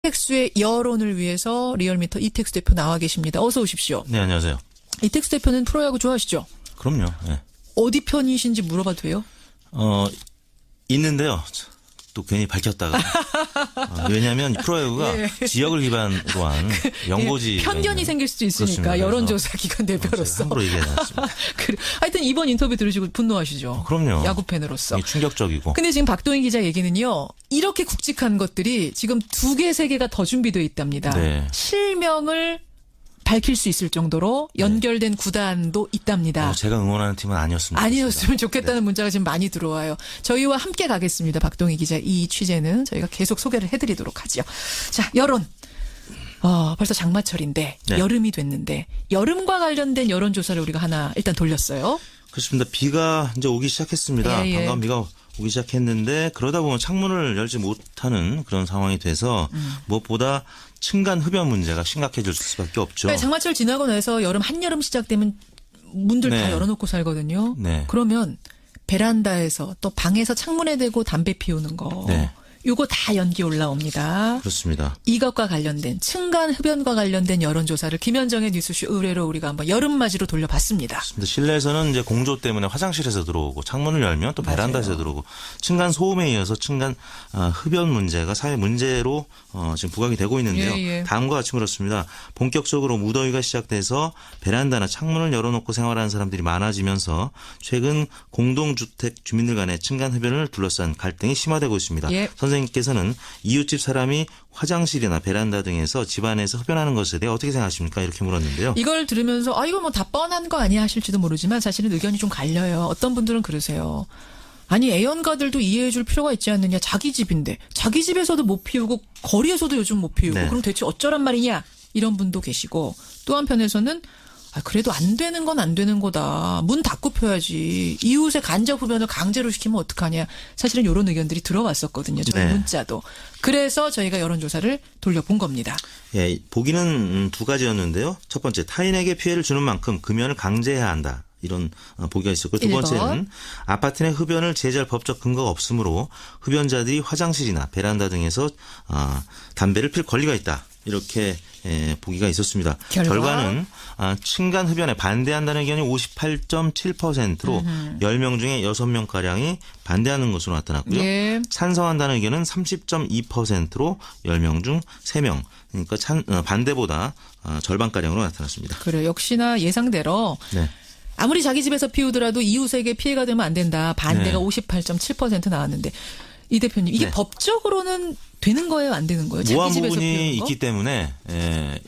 이택수의 여론을 위해서 리얼미터 이택수 대표 나와 계십니다. 어서 오십시오. 네, 안녕하세요. 이택수 대표는 프로야구 좋아하시죠? 그럼요. 네. 어디 편이신지 물어봐도 돼요? 있는데요. 또 괜히 밝혔다가. 왜냐하면 프로야구가 예. 지역을 기반으로 한 연고지. 예, 편견이 생길 수도 있으니까 그렇습니다. 여론조사 기관 대표로서. 함부로 얘기해놨습니다. 그래. 하여튼 이번 인터뷰 들으시고 분노하시죠? 그럼요. 야구 팬으로서. 이게 충격적이고. 근데 지금 박동인 기자 얘기는요. 이렇게 굵직한 것들이 지금 2개, 3개가 더 준비되어 있답니다. 네. 실명을 밝힐 수 있을 정도로 연결된 구단도 있답니다. 제가 응원하는 팀은 아니었습니다. 아니었으면 좋겠다는 문자가 지금 많이 들어와요. 저희와 함께 가겠습니다. 박동희 기자. 이 취재는 저희가 계속 소개를 해드리도록 하죠. 자, 여론. 벌써 장마철인데 네. 여름이 됐는데 여름과 관련된 여론조사를 우리가 하나 일단 돌렸어요. 그렇습니다. 비가 이제 오기 시작했습니다. 예. 반가운 비가 오기 시작했는데 그러다 보면 창문을 열지 못하는 그런 상황이 돼서 무엇보다 층간 흡연 문제가 심각해질 수밖에 없죠. 그러니까 장마철 지나고 나서 여름 한여름 시작되면 문들 다 네. 열어놓고 살거든요. 네. 그러면 베란다에서 또 방에서 창문에 대고 담배 피우는 거. 네. 요거 다 연기 올라옵니다. 그렇습니다. 이것과 관련된 층간 흡연과 관련된 여론조사를 김현정의 뉴스쇼 의뢰로 우리가 한번 여름맞이로 돌려봤습니다. 실내에서는 이제 공조 때문에 화장실에서 들어오고 창문을 열면 또 베란다에서 들어오고 층간 소음에 이어서 층간 흡연 문제가 사회 문제로 지금 부각이 되고 있는데요. 예. 다음과 같이 그렇습니다. 본격적으로 무더위가 시작돼서 베란다나 창문을 열어놓고 생활하는 사람들이 많아지면서 최근 공동주택 주민들 간의 층간 흡연을 둘러싼 갈등이 심화되고 있습니다. 예. 선생님께서는 이웃집 사람이 화장실이나 베란다 등에서 집안에서 흡연하는 것에 대해 어떻게 생각하십니까? 이렇게 물었는데요. 이걸 들으면서 이거 뭐 다 뻔한 거 아니야 하실지도 모르지만 사실은 의견이 좀 갈려요. 어떤 분들은 그러세요. 아니 애연가들도 이해해 줄 필요가 있지 않느냐. 자기 집인데. 자기 집에서도 못 피우고 거리에서도 요즘 못 피우고. 네. 그럼 대체 어쩌란 말이냐. 이런 분도 계시고 또 한편에서는 그래도 안 되는 건 안 되는 거다. 문 닫고 펴야지. 이웃의 간접 흡연을 강제로 시키면 어떡하냐. 사실은 이런 의견들이 들어왔었거든요. 저희 네. 문자도. 그래서 저희가 여론조사를 돌려본 겁니다. 예, 보기는 두 가지였는데요. 첫 번째, 타인에게 피해를 주는 만큼 금연을 강제해야 한다. 이런 보기가 있었고 두 1번. 번째는 아파트 내 흡연을 제재할 법적 근거가 없으므로 흡연자들이 화장실이나 베란다 등에서 담배를 필 권리가 있다. 이렇게 보기가 있었습니다. 결과는 층간 흡연에 반대한다는 의견이 58.7%로 10명 중에 6명가량이 반대하는 것으로 나타났고요. 예. 찬성한다는 의견은 30.2%로 10명 중 3명. 그러니까 반대보다 절반가량으로 나타났습니다. 그래 역시나 예상대로 네. 아무리 자기 집에서 피우더라도 이웃에게 피해가 되면 안 된다. 반대가 네. 58.7% 나왔는데 이 대표님 이게 네. 법적으로는 되는 거예요, 안 되는 거예요? 자기 모호한 집에서 부분이 피우는 거? 있기 때문에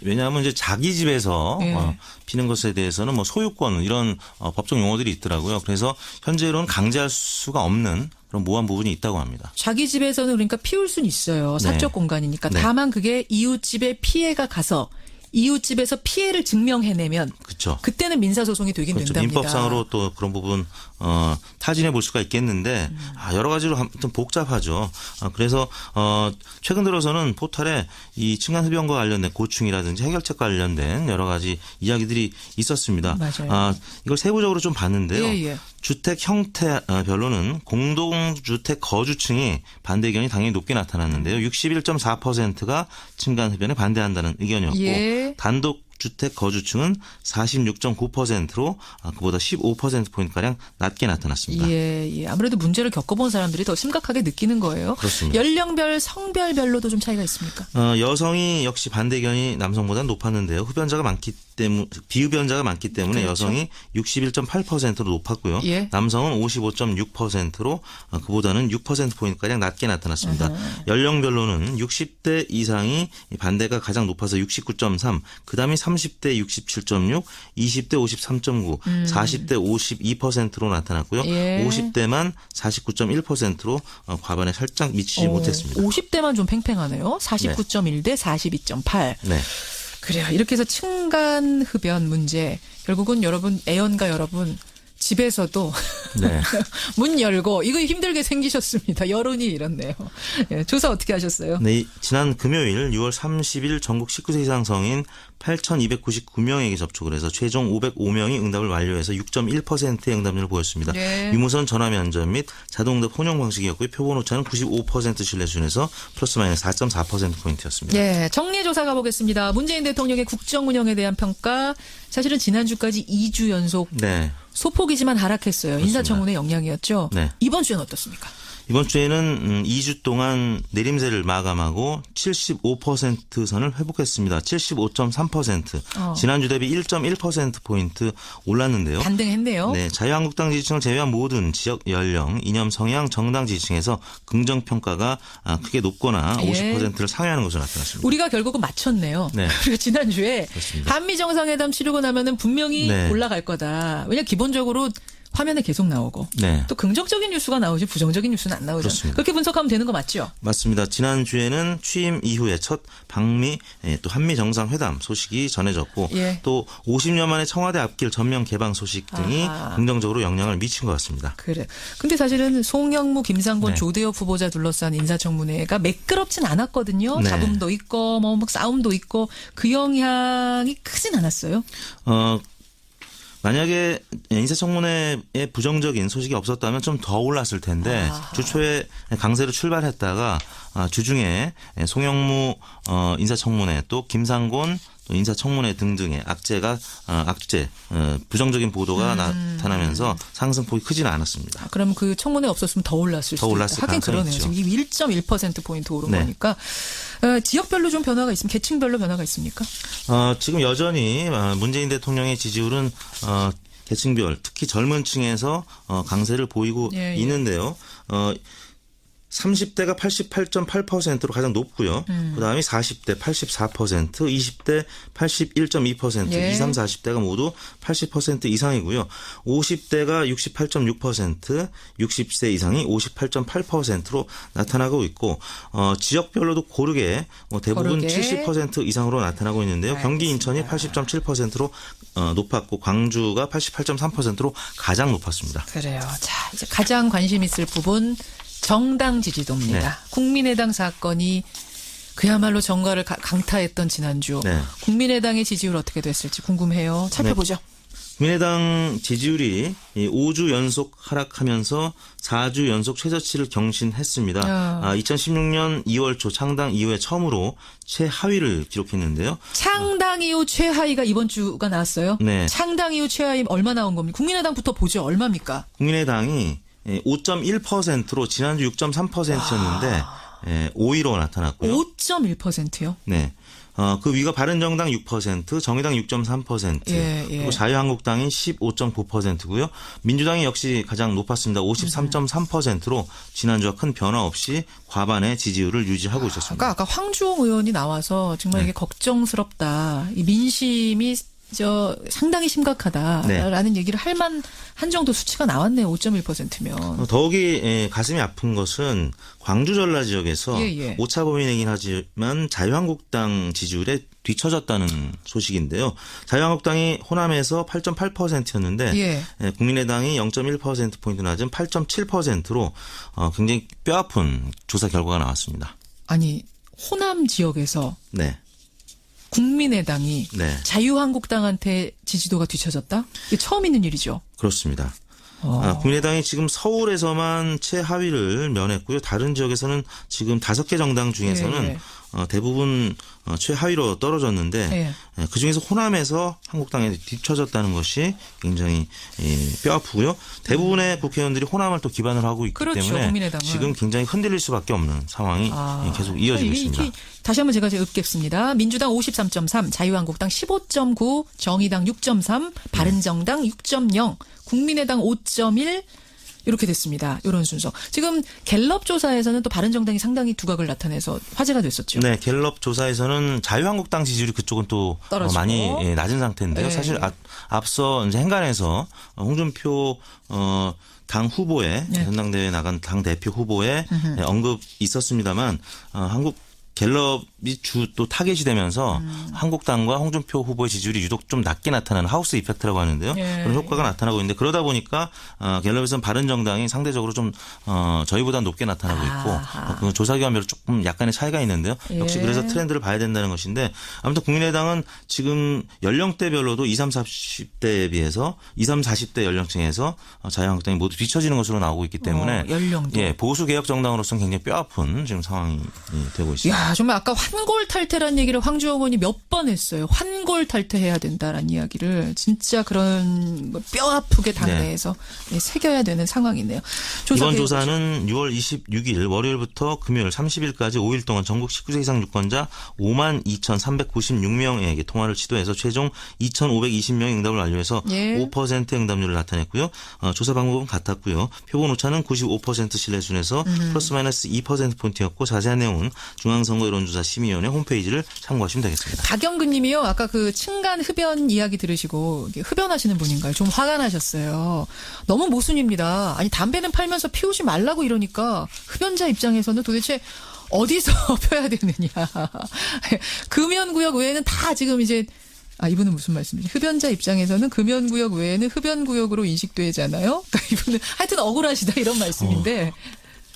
왜냐하면 이제 자기 집에서 예. 피는 것에 대해서는 뭐 소유권 이런 법적 용어들이 있더라고요. 그래서 현재로는 강제할 수가 없는 그런 모호한 부분이 있다고 합니다. 자기 집에서는 그러니까 피울 수는 있어요. 사적 네. 공간이니까. 네. 다만 그게 이웃집에 피해가 가서 이웃집에서 피해를 증명해내면 그렇죠. 그때는 민사소송이 되긴 그렇죠. 된답니다. 민법상으로 또 그런 부분 타진해 볼 수가 있겠는데 여러 가지로 좀 복잡하죠. 그래서 최근 들어서는 포털에 이 층간 흡연과 관련된 고충이라든지 해결책과 관련된 여러 가지 이야기들이 있었습니다. 맞아요. 이걸 세부적으로 좀 봤는데요. 예. 주택 형태별로는 공동주택 거주층이 반대 의견이 당연히 높게 나타났는데요. 61.4%가 층간 흡연에 반대한다는 의견이었고 예. 단독 주택 거주층은 46.9%로 그보다 15%포인트가량 낮게 나타났습니다. 예. 아무래도 문제를 겪어본 사람들이 더 심각하게 느끼는 거예요. 그렇습니다. 연령별, 성별별로도 좀 차이가 있습니까? 여성이 역시 반대 의견이 남성보다 높았는데요. 비흡연자가 많기 때문에 그렇죠. 여성이 61.8%로 높았고요. 예. 남성은 55.6%로 그보다는 6%포인트가량 낮게 나타났습니다. 연령별로는 60대 이상이 반대가 가장 높아서 69.3, 그다음에 30대 67.6, 20대 53.9, 40대 52%로 나타났고요. 예. 50대만 49.1%로 과반에 살짝 미치지 못했습니다. 50대만 좀 팽팽하네요. 49.1대 42.8. 네. 그래요. 이렇게 해서 층간 흡연 문제. 결국은 여러분, 애연가 여러분, 집에서도 네. 문 열고 이거 힘들게 생기셨습니다. 여론이 이렇네요. 예, 조사 어떻게 하셨어요? 네, 지난 금요일 6월 30일 전국 19세 이상 성인 8,299명에게 접촉을 해서 최종 505명이 응답을 완료해서 6.1%의 응답률을 보였습니다. 네. 유무선 전화 면접 및 자동응답 혼용 방식이었고요. 표본 오차는 95% 신뢰 수준에서 플러스 마이너스 4.4%포인트였습니다. 네, 정리조사 가보겠습니다. 문재인 대통령의 국정 운영에 대한 평가. 사실은 지난주까지 2주 연속 네. 소폭이지만 하락했어요. 그렇습니다. 인사청문회 영향이었죠. 네. 이번 주에는 어떻습니까? 이번 주에는 2주 동안 내림세를 마감하고 75% 선을 회복했습니다. 75.3%. 지난주 대비 1.1%포인트 올랐는데요. 반등했네요. 네, 자유한국당 지지층을 제외한 모든 지역 연령, 이념 성향, 정당 지지층에서 긍정평가가 크게 높거나 예. 50%를 상회하는 것으로 나타났습니다. 우리가 결국은 맞췄네요. 네. 그리고 지난주에 그렇습니다. 한미 정상회담 치르고 나면은 분명히 네. 올라갈 거다. 왜냐 기본적으로 화면에 계속 나오고 네. 또 긍정적인 뉴스가 나오지 부정적인 뉴스는 안 나오죠. 그렇습니다. 그렇게 분석하면 되는 거 맞죠? 맞습니다. 지난주에는 취임 이후에 첫 방미 또 한미 정상회담 소식이 전해졌고 예. 또 50년 만에 청와대 앞길 전면 개방 소식 등이 아하. 긍정적으로 영향을 미친 것 같습니다. 그래. 근데 사실은 송영무, 김상곤, 네. 조대엽 후보자 둘러싼 인사청문회가 매끄럽진 않았거든요. 네. 잡음도 있고 뭐 싸움도 있고 그 영향이 크진 않았어요. 만약에 인사청문회에 부정적인 소식이 없었다면 좀 더 올랐을 텐데 주 초에 강세로 출발했다가 주중에 송영무 인사청문회 또 김상곤 또 인사청문회 등등의 악재 부정적인 보도가 나타나면서 상승폭이 크지는 않았습니다. 그럼 그 청문회 없었으면 더 올랐을 수도 있고. 하긴 가능성이 그러네요. 있죠. 지금 1.1%포인트 오른 네. 거니까. 지역별로 좀 변화가 있습니까? 계층별로 변화가 있습니까? 지금 여전히 문재인 대통령의 지지율은 계층별 특히 젊은 층에서 강세를 보이고 예, 예. 있는데요. 30대가 88.8%로 가장 높고요. 그다음에 40대 84%, 20대 81.2%, 예. 20, 40대가 모두 80% 이상이고요. 50대가 68.6%, 60세 이상이 58.8%로 나타나고 있고 지역별로도 고르게 대부분 고르게. 70% 이상으로 나타나고 있는데요. 경기 인천이 80.7%로 높았고 광주가 88.3%로 가장 높았습니다. 그래요. 자, 이제 가장 관심 있을 부분 정당 지지도입니다. 네. 국민의당 사건이 그야말로 정가를 강타했던 지난주. 네. 국민의당의 지지율 어떻게 됐을지 궁금해요. 살펴보죠. 국민의당 지지율이 5주 연속 하락하면서 4주 연속 최저치를 경신했습니다. 2016년 2월 초 창당 이후에 처음으로 최하위를 기록했는데요. 창당 이후 최하위가 이번 주가 나왔어요. 네. 창당 이후 최하위 얼마 나온 겁니까? 국민의당부터 보죠. 얼마입니까? 국민의당이 5.1%로 지난주 6.3%였는데 5위로 나타났고요. 5.1%요? 네. 그 위가 바른정당 6%, 정의당 6.3%, 예, 예. 그리고 자유한국당이 15.9%고요. 민주당이 역시 가장 높았습니다. 53.3%로 지난주와 큰 변화 없이 과반의 지지율을 유지하고 있었습니다. 아까 황주홍 의원이 나와서 정말 이게 걱정스럽다. 이 민심이 상당히 심각하다라는 얘기를 할 만한 정도 수치가 나왔네요. 5.1%면. 더욱이 가슴이 아픈 것은 광주 전라 지역에서 예. 오차 범위이긴 하지만 자유한국당 지지율에 뒤처졌다는 소식인데요. 자유한국당이 호남에서 8.8%였는데 예. 국민의당이 0.1%포인트 낮은 8.7%로 굉장히 뼈아픈 조사 결과가 나왔습니다. 아니 호남 지역에서 네. 국민의당이 네. 자유한국당한테 지지도가 뒤처졌다? 이게 처음 있는 일이죠. 그렇습니다. 국민의당이 지금 서울에서만 최하위를 면했고요. 다른 지역에서는 지금 5개 정당 중에서는 예. 대부분 최하위로 떨어졌는데 예. 그중에서 호남에서 한국당에 뒤처졌다는 것이 굉장히 뼈 아프고요. 대부분의 국회의원들이 호남을 또 기반으로 하고 있기 그렇죠, 때문에 국민의당은. 지금 굉장히 흔들릴 수밖에 없는 상황이 계속 이어지고 있습니다. 다시 한번 제가 읊겠습니다. 민주당 53.3, 자유한국당 15.9, 정의당 6.3, 바른정당 6.0, 국민의당 5.1 이렇게 됐습니다. 이런 순서. 지금 갤럽 조사에서는 또 바른정당이 상당히 두각을 나타내서 화제가 됐었죠. 네, 갤럽 조사에서는 자유한국당 지지율이 그쪽은 또 떨어지고. 많이 낮은 상태인데요. 네. 사실 앞서 이제 행간에서 홍준표 당 후보의 네. 전당대회에 나간 당 대표 후보의 언급이 있었습니다만 한국 갤럽 또 타겟이 되면서 한국당과 홍준표 후보의 지지율이 유독 좀 낮게 나타나는 하우스 이펙트라고 하는데요. 예. 그런 효과가 나타나고 있는데 그러다 보니까 갤럽에서는 바른정당이 상대적으로 좀 저희보다 높게 나타나고 있고 그 조사기관별로 조금 약간의 차이가 있는데요. 역시 예. 그래서 트렌드를 봐야 된다는 것인데 아무튼 국민의당은 지금 연령대별로도 20, 40대에 비해서 20, 40대 연령층에서 자유한국당이 모두 뒤처지는 것으로 나오고 있기 때문에 연령도. 예, 보수 개혁 정당으로서는 굉장히 뼈아픈 지금 상황이 되고 있습니다. 야, 정말 아까 환골 탈퇴란 얘기를 황주영 의원이 몇 번 했어요. 환골 탈퇴해야 된다라는 이야기를 진짜 그런 뼈 아프게 당내에서 새겨야 되는 상황이네요. 이번 조사는 6월 26일 월요일부터 금요일 30일까지 5일 동안 전국 19세 이상 유권자 52,396명에게 통화를 시도해서 최종 2,520명의 응답을 완료해서 예. 5% 응답률을 나타냈고요. 조사 방법은 같았고요. 표본 오차는 95% 신뢰 수준에서 플러스 마이너스 2%포인트였고 자세한 내용은 중앙선거 여론조사 심의위원회 홈페이지를 참고하시면 되겠습니다. 박영근 님이요. 아까 그 층간 흡연 이야기 들으시고 흡연하시는 분인가요? 좀 화가 나셨어요. 너무 모순입니다. 아니 담배는 팔면서 피우지 말라고 이러니까 흡연자 입장에서는 도대체 어디서 펴야 되느냐. 금연구역 외에는 다 지금 이제 이분은 무슨 말씀이죠? 흡연자 입장에서는 금연구역 외에는 흡연구역으로 인식되잖아요. 그러니까 이분은 하여튼 억울하시다 이런 말씀인데.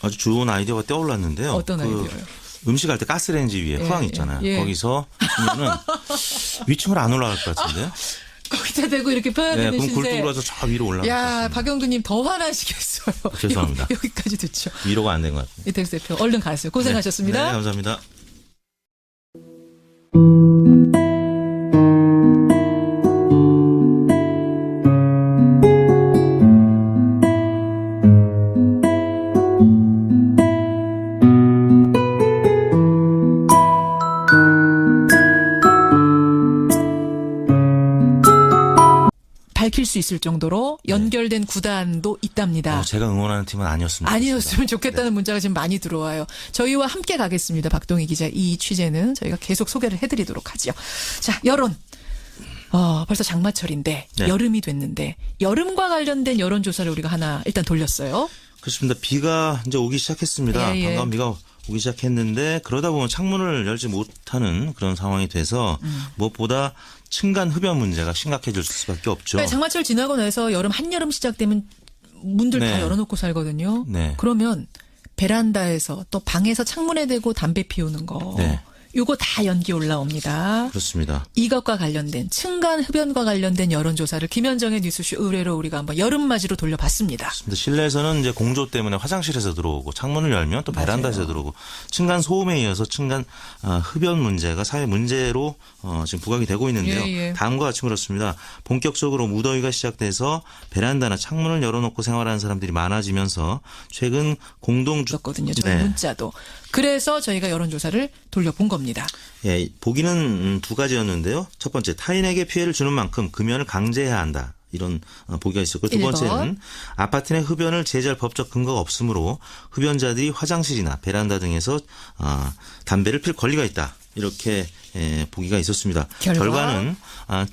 아주 좋은 아이디어가 떠올랐는데요. 어떤 아이디어요? 음식할 때 가스레인지 위에 후황 있잖아요. 거기서 하면은 위층으로 안 올라갈 것 같은데요. 거기다 대고 이렇게 펴야 되는 그럼 신세. 굴뚝으로 저 위로 올라갈 것 같습니다. 야, 박영근님 더 화나시겠어요. 죄송합니다. 여기까지 듣죠. 위로가 안 된 것 같습니다. 이택수 대표 얼른 가세요. 고생하셨습니다. 네, 감사합니다. 밝힐 수 있을 정도로 연결된 구단도 있답니다. 제가 응원하는 팀은 아니었습니다. 아니었으면 좋겠다는 문자가 지금 많이 들어와요. 저희와 함께 가겠습니다. 박동희 기자. 이 취재는 저희가 계속 소개를 해드리도록 하죠. 자, 여론. 벌써 장마철인데 여름이 됐는데 여름과 관련된 여론조사를 우리가 하나 일단 돌렸어요. 그렇습니다. 비가 이제 오기 시작했습니다. 예. 반가운 비가 오기 시작했는데 그러다 보면 창문을 열지 못하는 그런 상황이 돼서 무엇보다 층간 흡연 문제가 심각해질 수밖에 없죠. 장마철 지나고 나서 여름 한여름 시작되면 문들 다 열어놓고 살거든요. 그러면 베란다에서 또 방에서 창문에 대고 담배 피우는 거. 요거 다 연기 올라옵니다. 그렇습니다. 이것과 관련된 층간 흡연과 관련된 여론조사를 김현정의 뉴스쇼 의뢰로 우리가 한번 여름맞이로 돌려봤습니다. 그렇습니다. 실내에서는 이제 공조 때문에 화장실에서 들어오고 창문을 열면 또 베란다에서 들어오고 층간 소음에 이어서 층간 흡연 문제가 사회 문제로 지금 부각이 되고 있는데요. 다음과 같이 그렇습니다. 본격적으로 무더위가 시작돼서 베란다나 창문을 열어놓고 생활하는 사람들이 많아지면서 최근 있었거든요. 저희 문자도. 그래서 저희가 여론조사를 돌려본 겁니다. 예, 보기는 두 가지였는데요. 첫 번째, 타인에게 피해를 주는 만큼 금연을 강제해야 한다. 이런 보기가 있었고 두 번째는 아파트 내 흡연을 제재할 법적 근거가 없으므로 흡연자들이 화장실이나 베란다 등에서 담배를 필 권리가 있다. 이렇게 보기가 있었습니다. 결과는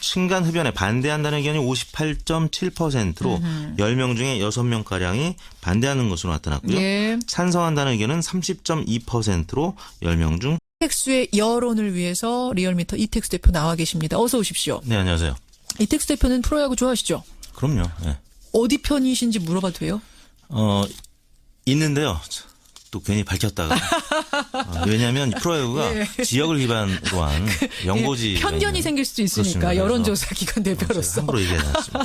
층간 흡연에 반대한다는 의견이 58.7%로 10명 중에 6명가량이 반대하는 것으로 나타났고요. 찬성한다는 의견은 30.2%로 10명 중. 이택수의 여론을 위해서 리얼미터 이택수 대표 나와 계십니다. 어서 오십시오. 네, 안녕하세요. 이택수 대표는 프로야구 좋아하시죠? 그럼요. 네. 어디 편이신지 물어봐도 돼요? 있는데요. 또 괜히 밝혔다가 왜냐하면 프로야구가 지역을 기반으로 한 연고지 편견이 생길 수도 있으니까 여론조사 기관 대표로서 함부로 얘기하지 않습니다.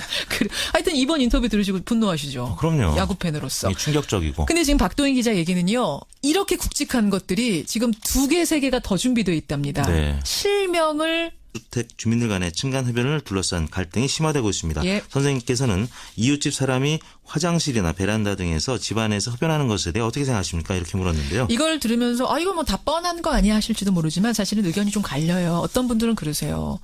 하여튼 이번 인터뷰 들으시고 분노하시죠? 그럼요. 야구 팬으로서. 충격적이고. 근데 지금 박동희 기자 얘기는요. 이렇게 굵직한 것들이 지금 2개, 3개가 더 준비되어 있답니다. 실명을 주택 주민들 간의 층간 흡연을 둘러싼 갈등이 심화되고 있습니다. 선생님께서는 이웃집 사람이 화장실이나 베란다 등에서 집안에서 흡연하는 것에 대해 어떻게 생각하십니까? 이렇게 물었는데요. 이걸 들으면서 이거 뭐 다 뻔한 거 아니야 하실지도 모르지만 사실은 의견이 좀 갈려요. 어떤 분들은 그러세요.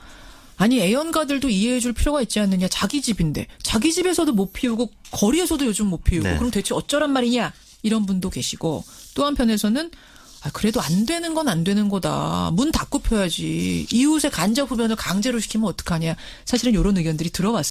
아니 애연가들도 이해해 줄 필요가 있지 않느냐. 자기 집인데. 자기 집에서도 못 피우고 거리에서도 요즘 못 피우고 그럼 대체 어쩌란 말이냐. 이런 분도 계시고 또 한편에서는 그래도 안 되는 건 안 되는 거다. 문 닫고 펴야지. 이웃의 간접 흡연을 강제로 시키면 어떡하냐. 사실은 이런 의견들이 들어왔어요.